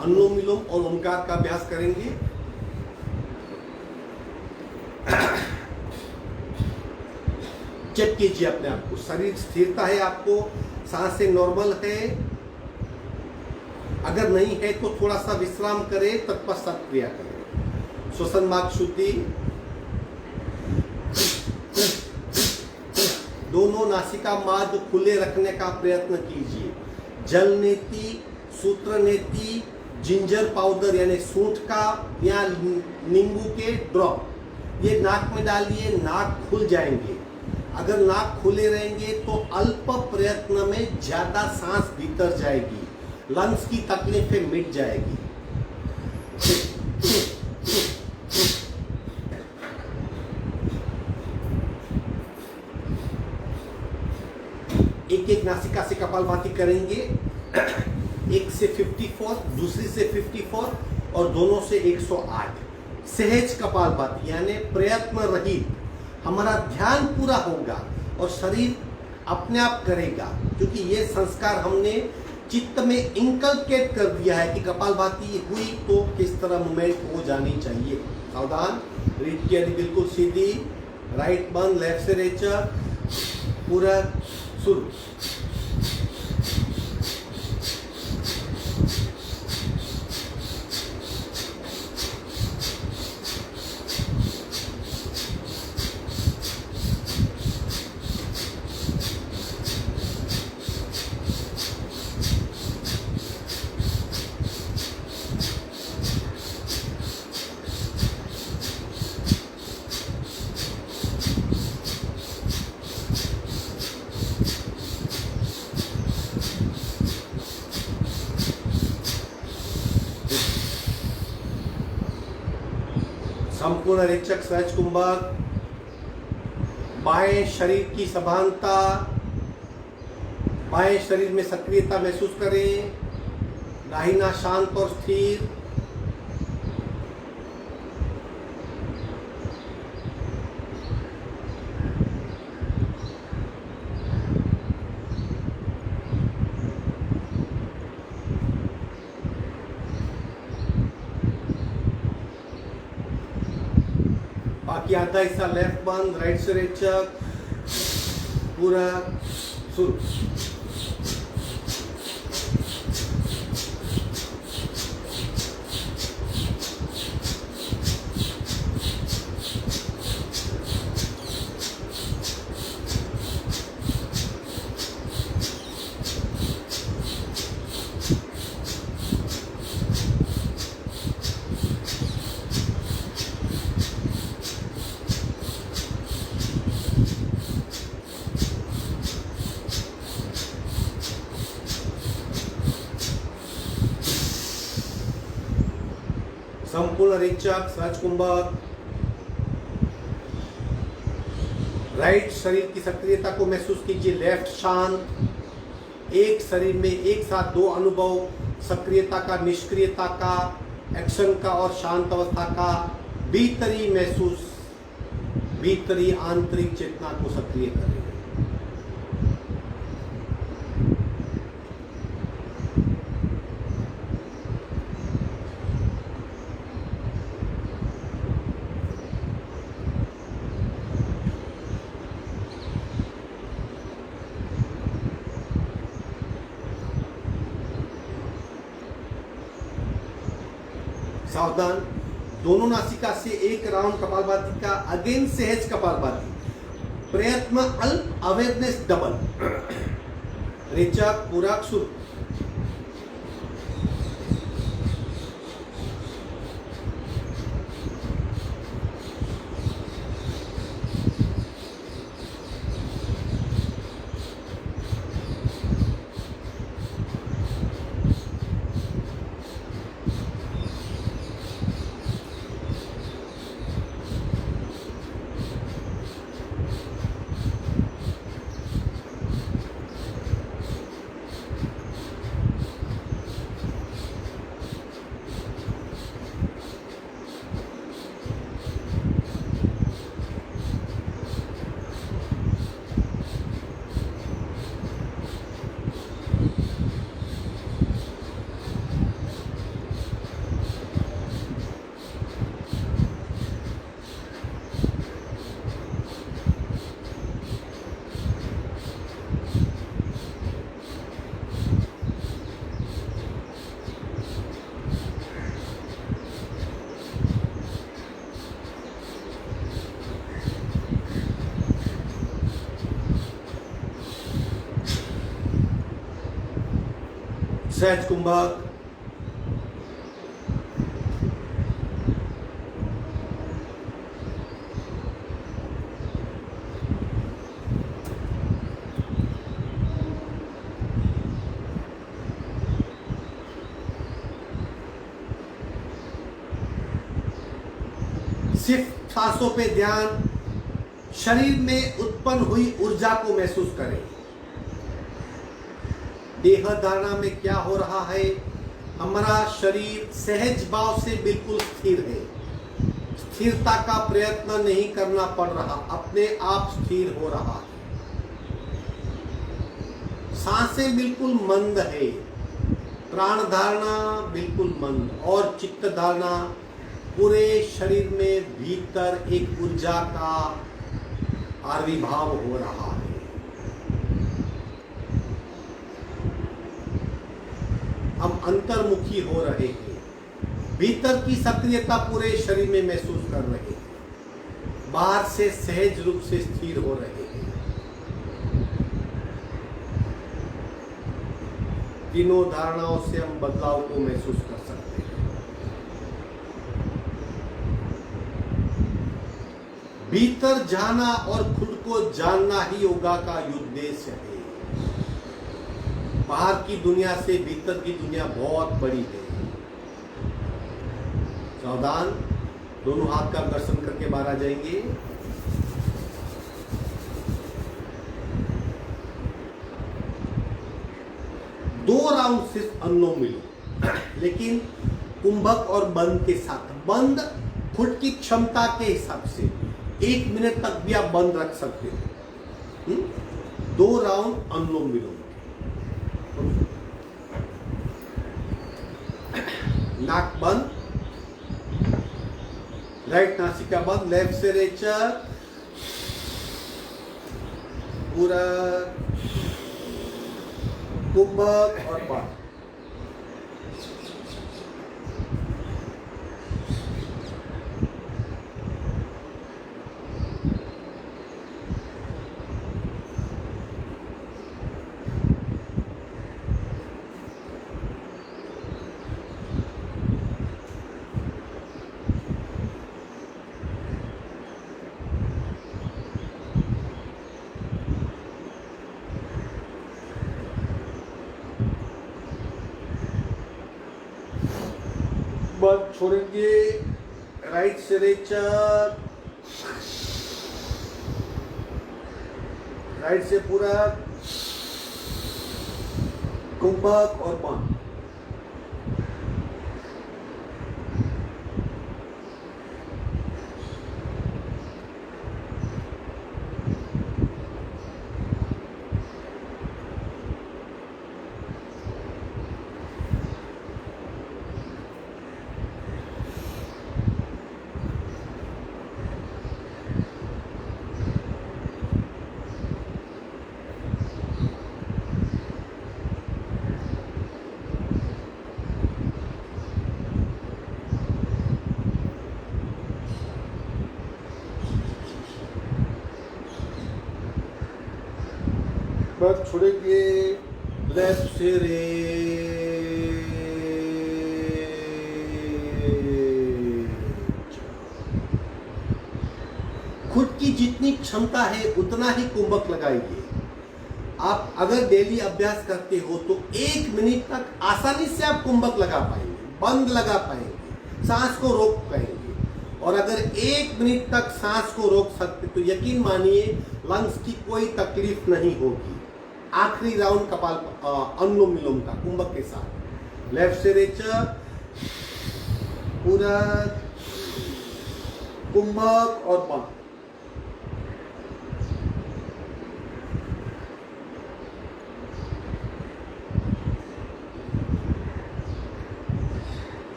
अनुलोम विलोम और ओंकार का अभ्यास करेंगे। चेक कीजिए अपने आप को, शरीर स्थिरता है, आपको सांसें नॉर्मल है। अगर नहीं है तो थोड़ा सा विश्राम करें, तत्पश्चात क्रिया करें। श्वसन मातृश्रुति, दोनों नासिका मार्ग खुले रखने का प्रयत्न कीजिए। जल नेति, सूत्र नेति, जिंजर पाउडर यानी सूंठ का या नींबू के ड्रॉप ये नाक में डालिए, नाक खुल जाएंगे। अगर नाक खुले रहेंगे तो अल्प प्रयत्न में ज्यादा सांस भीतर जाएगी, लंग्स की तकलीफें मिट जाएगी। एक एक नासिका से कपालभाति करेंगे। एक से 54, दूसरी से 54 और दोनों से 108। सहज कपालभाति यानी प्रयत्न रहित, हमारा ध्यान पूरा होगा और शरीर अपने आप करेगा, क्योंकि ये संस्कार हमने चित्त में इंकलकेट कर दिया है कि कपालभाति हुई तो किस तरह मूवमेंट हो जानी चाहिए। सावधान, रीढ़ की हड्डी बिल्कुल सीधी, राइट बंद, लेफ्ट से रेचक, पूरा शुरू। संपूर्ण रेचक सहज कुंभक, बाएं शरीर की सभानता, बाएं शरीर में सक्रियता महसूस करें, दाहिना शांत और स्थिर। बाकी आधा हिस्सा लेफ्ट बंद, राइट से रेचक, पूरा शुरू। संपूर्ण रेचक सहज कुंभक, राइट शरीर की सक्रियता को महसूस कीजिए, लेफ्ट शांत। एक शरीर में एक साथ दो अनुभव, सक्रियता का, निष्क्रियता का, एक्शन का और शांत अवस्था का। भीतरी महसूस, भीतरी आंतरिक चेतना को सक्रिय करें। सावधान, दोनों नासिका से एक राउंड कपालभाति का, अगेन सहज कपालभाति, प्रयत्न अल्प, अवेयरनेस डबल। रेचक पूरक शुरू। सहज कुंभक। सिर्फ सांसों पे ध्यान, शरीर में उत्पन्न हुई ऊर्जा को महसूस करें। देह धारणा में क्या हो रहा है? हमारा शरीर सहज भाव से बिल्कुल स्थिर है। स्थिरता का प्रयत्न नहीं करना पड़ रहा, अपने आप स्थिर हो रहा है। सांसें बिल्कुल मंद है, प्राण धारणा बिल्कुल मंद, और चित्त धारणा पूरे शरीर में भीतर एक ऊर्जा का आविर्भाव हो रहा है। हम अंतर्मुखी हो रहे हैं, भीतर की सक्रियता पूरे शरीर में महसूस कर रहे हैं, बाहर से सहज रूप से स्थिर हो रहे हैं। तीनों धारणाओं से हम बदलाव को महसूस कर सकते हैं। भीतर जाना और खुद को जानना ही योगा का उद्देश्य है। बाहर की दुनिया से भीतर की दुनिया बहुत बड़ी है। सावधान, दोनों हाथ का दर्शन करके बाहर आ जाएंगे। दो राउंड सिर्फ अनुलोम विलोम, लेकिन कुंभक और बंद के साथ। बंद खुद की क्षमता के हिसाब से 1 मिनट तक भी आप बंद रख सकते हो। 2 राउंड अनुलोम विलोम। नाक बंद, राइट नासिका बंद, लेफ्ट से रेचक पूरा, कुंभक और बंद। बंद छोड़ेंगे, राइट से रेचक राइट से पूरा कुंभक और बंद। बस छोड़ेंगे लेफ्ट से खुद की जितनी क्षमता है उतना ही कुंभक लगाइए। आप अगर डेली अभ्यास करते हो तो 1 मिनट तक आसानी से आप कुंभक लगा पाएंगे, बंद लगा पाएंगे, सांस को रोक पाएंगे। और अगर 1 मिनट तक सांस को रोक सकते तो यकीन मानिए लंग्स की कोई तकलीफ नहीं होगी। आखिरी राउंड कपाल अनुलोम विलोम का कुंभक के साथ। लेफ्ट से रेचा पूरा कुंभक और बंद।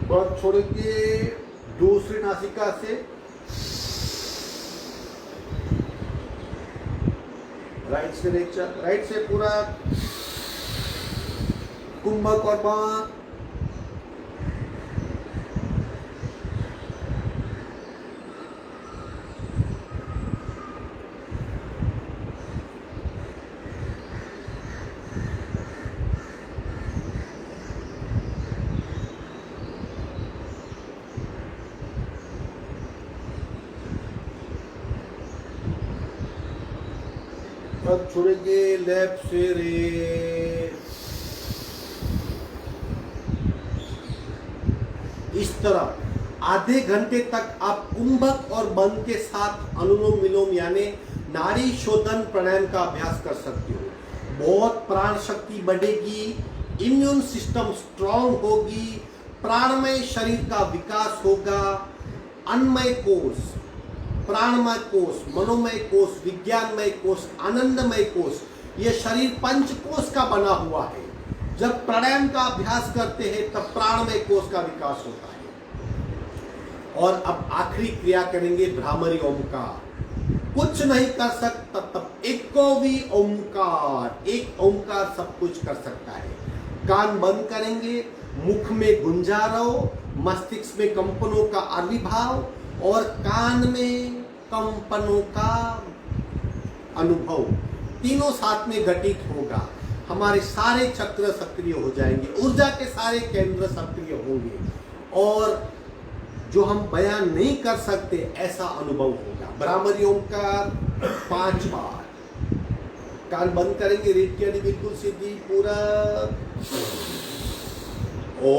बहुत छोड़ेंगे दूसरी नासिका से। राइट से रेचा, राइट से पूरा कुंभक और बंद। अब छोड़ेंगे लेफ्ट से रे। इस तरह आधे घंटे तक आप कुंभक और बंद के साथ अनुलोम विलोम यानी नाड़ी शोधन प्राणायाम का अभ्यास कर सकते हो। बहुत प्राण शक्ति बढ़ेगी, इम्यून सिस्टम स्ट्रांग होगी, प्राणमय शरीर का विकास होगा। अन्नमय कोष, प्राणमय कोष, मनोमय कोष, विज्ञानमय कोष, आनंदमय कोष, यह शरीर पंच कोष का बना हुआ है। जब प्राणायाम का अभ्यास करते हैं तब प्राणमय कोष का विकास होता है। और अब आखिरी क्रिया करेंगे भ्रामरी ओमकार। कुछ नहीं कर सकता तब एको भी ओमकार, एक ओमकार सब कुछ कर सकता है। कान बंद करेंगे, मुख में गुंजारव, मस्तिष्क में कंपनों का आविर्भाव और कान में कंपनों का अनुभव, तीनों साथ में घटित होगा। हमारे सारे चक्र सक्रिय हो जाएंगे, ऊर्जा के सारे केंद्र सक्रिय होंगे और जो हम बयान नहीं कर सकते ऐसा अनुभव होगा। भ्रामरी ओमकार 5 बार। कान बंद करेंगे, रेट की बिल्कुल सीधी पूरा ओ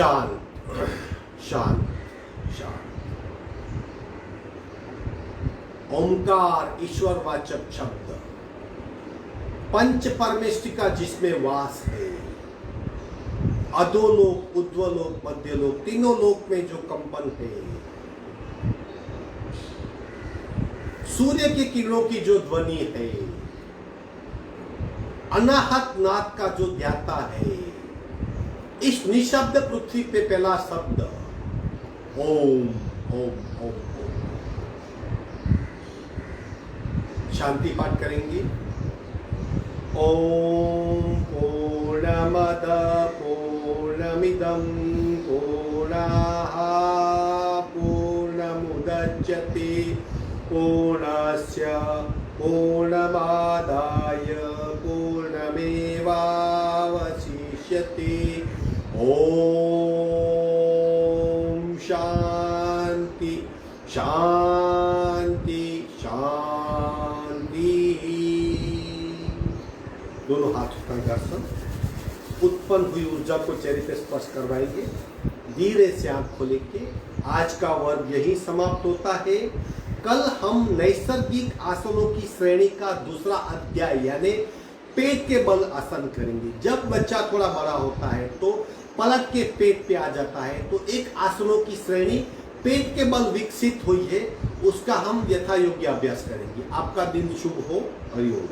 शांत शांत शांत। ओंकार ईश्वरवाचक शब्द, पंच परमेष्टिका जिसमें वास है, अधोलोक, उद्वलोक, मध्यलोक, तीनों लोक में जो कंपन है, सूर्य की किरणों की जो ध्वनि है, अनाहत नाद का जो ध्याता है, इस निशब्द पृथ्वी पे पहला शब्द ओम ओम ओम। शांति पाठ करेंगे। ओम पूर्णमद पूर्णमिदं पूर्णाः पूर्णमुदच्यते पूर्णस्य पूर्णमादाय पूर्णमेवावशिष्यते। ओम शांति शांति शांति। दोनों हाथ उठाकर दर्शन, उत्पन्न हुई ऊर्जा को चेहरे पे स्पर्श करवाएंगे। धीरे से आंख खोलेंगे। आज का वर्ग यही समाप्त होता है। कल हम नैसर्गिक आसनों की श्रेणी का दूसरा अध्याय यानी पेट के बल आसन करेंगे। जब बच्चा थोड़ा बड़ा होता है तो पलट के पेट पे आ जाता है, तो एक आसनों की श्रेणी पेट के बल विकसित हुई है, उसका हम यथा योग्य अभ्यास करेंगे। आपका दिन शुभ हो। हरि ओम।